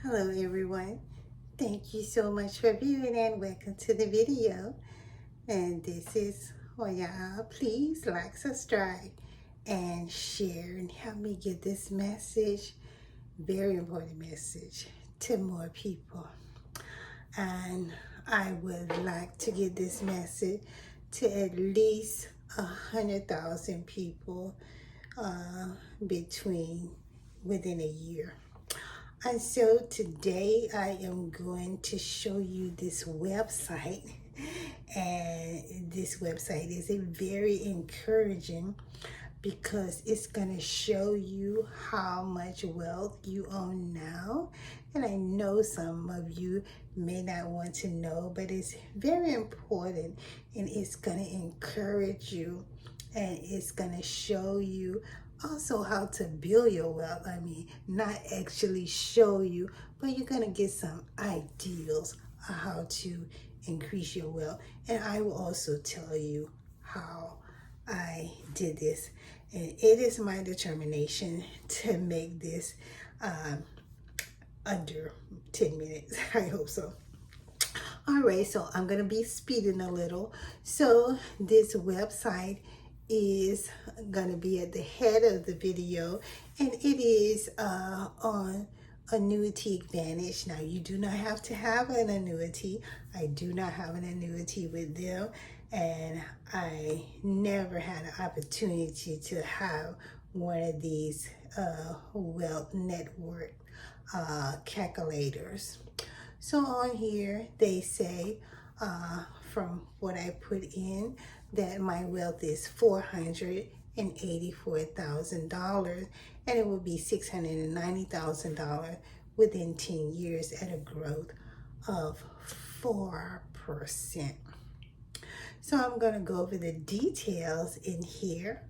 Hello everyone. Thank you so much for viewing and welcome to the video. And this is y'all. Please like, subscribe, and share and help me get this message, very important message, to more people. And I would like to get this message to at least 100,000 people within a year. And so today I am going to show you this website. And this website is a very encouraging because it's going to show you how much wealth you own now. And I know some of you may not want to know, but it's very important, and it's going to encourage you, and it's going to show you also how to build your wealth. I mean, not actually show you, but you're going to get some ideas on how to increase your wealth. And I will also tell you how I did this. And it is my determination to make this under 10 minutes. I hope so. All right, so I'm going to be speeding a little. So this website is going to be at the head of the video, and it is on Annuity Advantage. Now, you do not have to have an annuity. I do not have an annuity with them, and I never had an opportunity to have one of these wealth network calculators. So on here, they say, from what I put in, that my wealth is $484,000, and it will be $690,000 within 10 years at a growth of 4%. So I'm going to go over the details in here.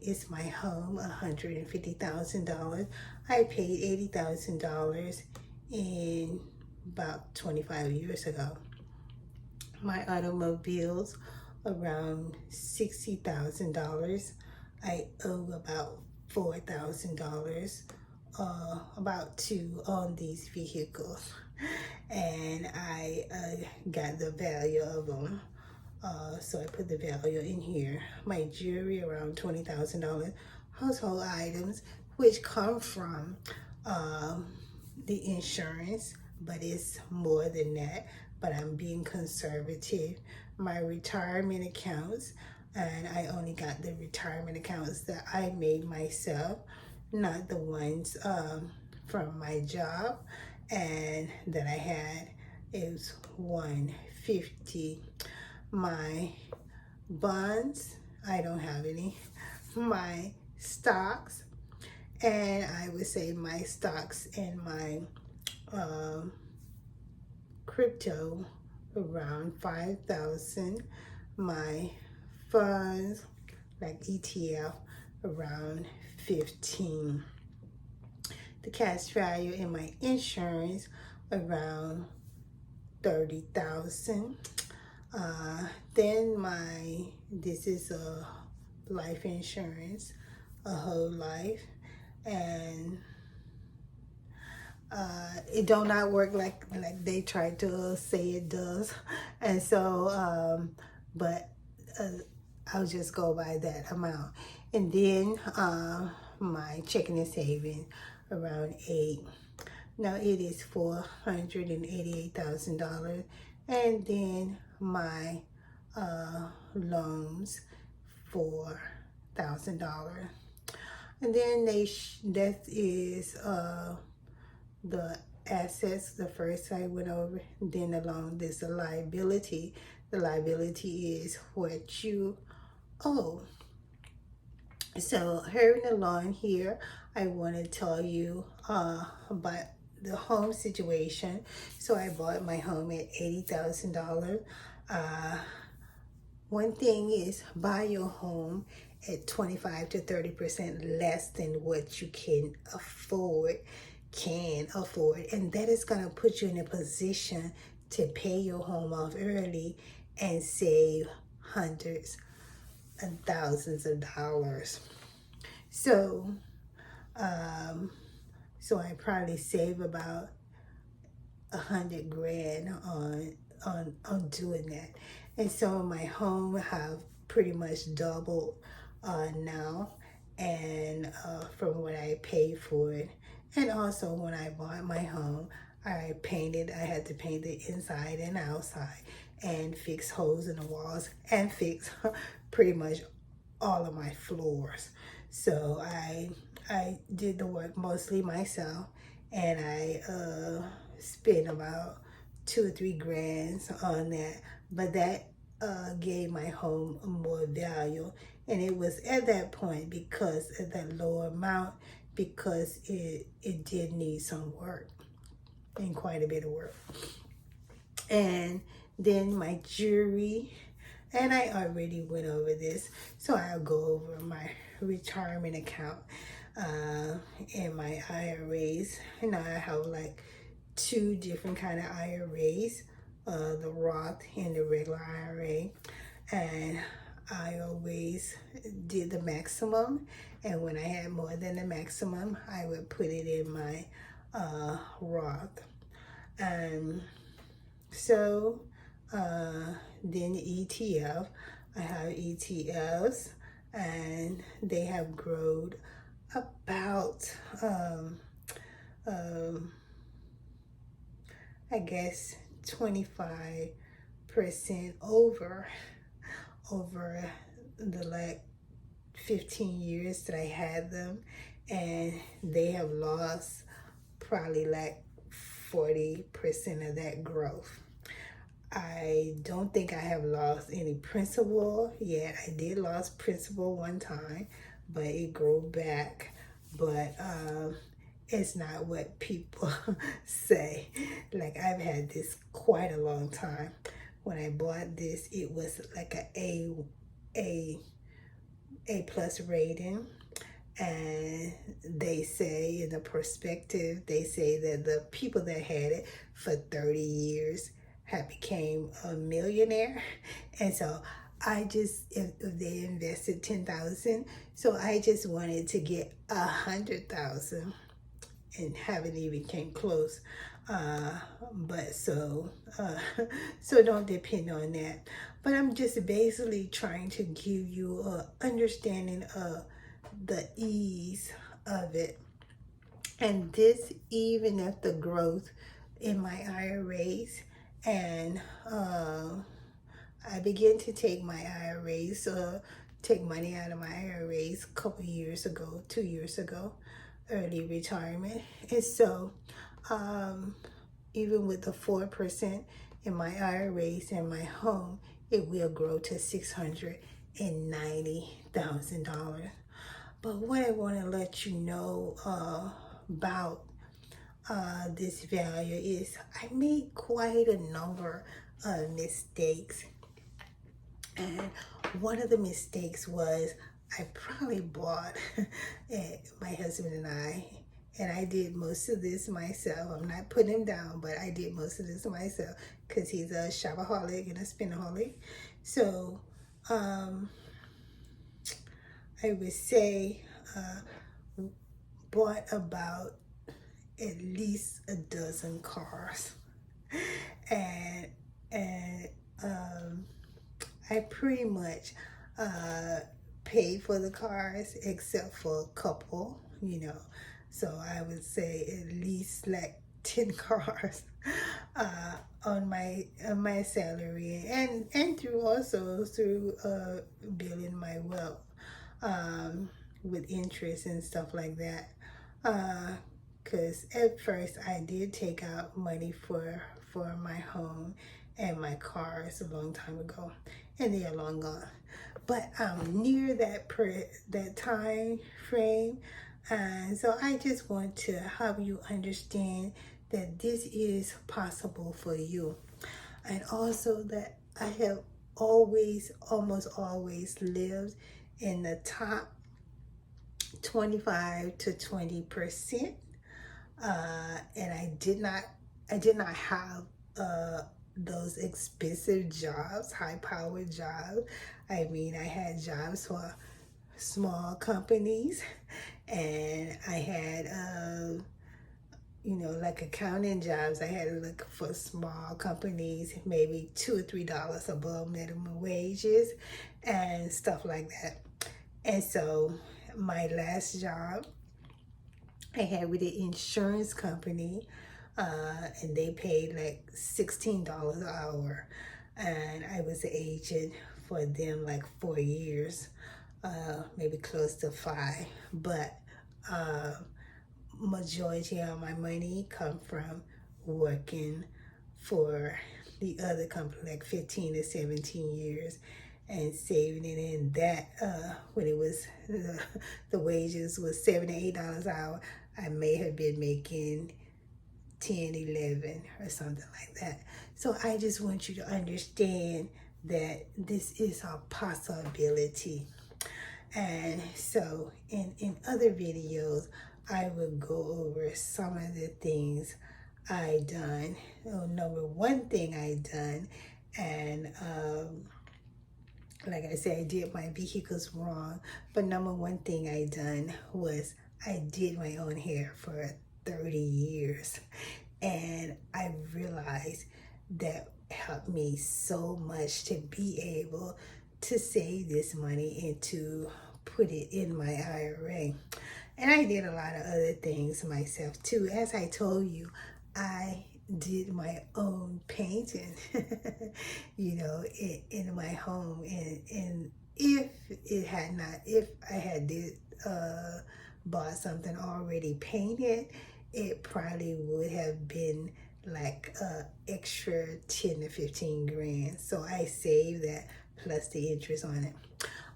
It's my home, $150,000. I paid $80,000 in about 25 years ago. My automobiles, around $60,000. I owe about $4,000, about two on these vehicles, and I got the value of them. So I put the value in here. My jewelry, around $20,000. Household items, which come from the insurance, but it's more than that. But I'm being conservative. My retirement accounts, and I only got the retirement accounts that I made myself, not the ones from my job and that I had. It was 150. My bonds, I don't have any. My stocks, and I would say my stocks and my crypto, around 5,000. My funds, like ETF, around 15. The cash value in my insurance, around 30,000. Then this is a life insurance, a whole life, and it do not work like they try to say it does. And so, but I'll just go by that amount. And then my checking and savings, around 8. Now it is $488,000. And then my loans, $4,000. And then that is the assets. The first I went over. Then the loan, there's a liability. The liability is what you owe. So hurrying along here, I want to tell you about the home situation. So I bought my home at $80,000. One thing is, buy your home at 25 to 30% less than what you can afford, and that is going to put you in a position to pay your home off early and save hundreds and thousands of dollars. So So I probably save about 100 grand on doing that. And so my home have pretty much doubled now, and from what I paid for it. And also when I bought my home, I had to paint the inside and outside and fix holes in the walls and fix pretty much all of my floors. So I did the work mostly myself, and I spent about 2 or 3 grand on that. But that gave my home more value, and it was at that point because of that lower amount, because it did need some work, and quite a bit of work. And then my jewelry, and I already went over this, so I'll go over my retirement account and my IRAs. And I have like 2 different kind of IRAs, the Roth and the regular IRA. And I always did the maximum, and when I had more than the maximum, I would put it in my Roth. So then the ETF, I have ETFs, and they have grown about I guess 25% over the like 15 years that I had them, and they have lost probably like 40% of that growth. I don't think I have lost any principal yet. I did lost principal one time, but it grew back. But it's not what people say. Like, I've had this quite a long time. When I bought this, it was like a plus rating. And they say in the perspective, they say that the people that had it for 30 years have became a millionaire. And so I just, if they invested 10,000, so I just wanted to get 100,000, and haven't even came close. But so don't depend on that. But I'm just basically trying to give you a understanding of the ease of it. And this, even if the growth in my IRAs, and I began to take my IRAs, take money out of my IRAs a couple years ago, 2 years ago, early retirement. And so even with the 4% in my IRAs and my home, it will grow to $690,000. But what I want to let you know about this value is I made quite a number of mistakes. And one of the mistakes was I probably bought, my husband and I did most of this myself. I'm not putting him down, but I did most of this myself because he's a shopaholic and a spendaholic. So I would say bought about at least a dozen cars, and I pretty much paid for the cars except for a couple, So I would say at least like 10 cars on my salary, and through building my wealth with interest and stuff like that. Because at first I did take out money for my home and my cars a long time ago, and they are long gone. But I'm near that time frame, and so I just want to help you understand that this is possible for you, and also that I have almost always lived in the top 25 to 20%, and I did not have those expensive jobs, high-powered jobs. I mean, I had jobs for small companies, and I had like accounting jobs, I had to look for small companies, maybe $2 or $3 above minimum wages and stuff like that. And so my last job I had with the insurance company, and they paid like $16 an hour. And I was an agent for them like 4 years, maybe close to 5. But majority of my money come from working for the other company like 15 to 17 years and saving it in that when it was the wages was $7 to $8 an hour, I may have been making 10, 11 or something like that. So I just want you to understand that this is a possibility. And so in other videos, I will go over some of the things I done. Number one thing I done, and like I said, I did my vehicles wrong. But number one thing I done was I did my own hair for 30 years. And I realized that helped me so much to be able to save this money and to put it in my IRA. And I did a lot of other things myself too. As I told you, I did my own painting, in my home. And if I had bought something already painted, it probably would have been like extra 10 to 15 grand. So I saved that plus the interest on it.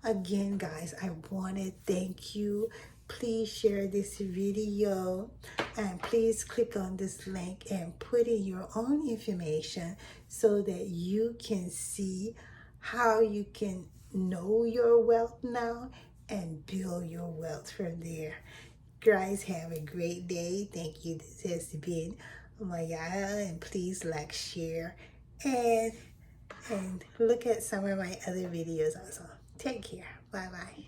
Again, guys, I want to thank you. Please share this video and please click on this link and put in your own information so that you can see how you can know your wealth now and build your wealth from there. Guys, have a great day. Thank you. This has been Maya, and please like, share, and look at some of my other videos also. Take care. Bye-bye.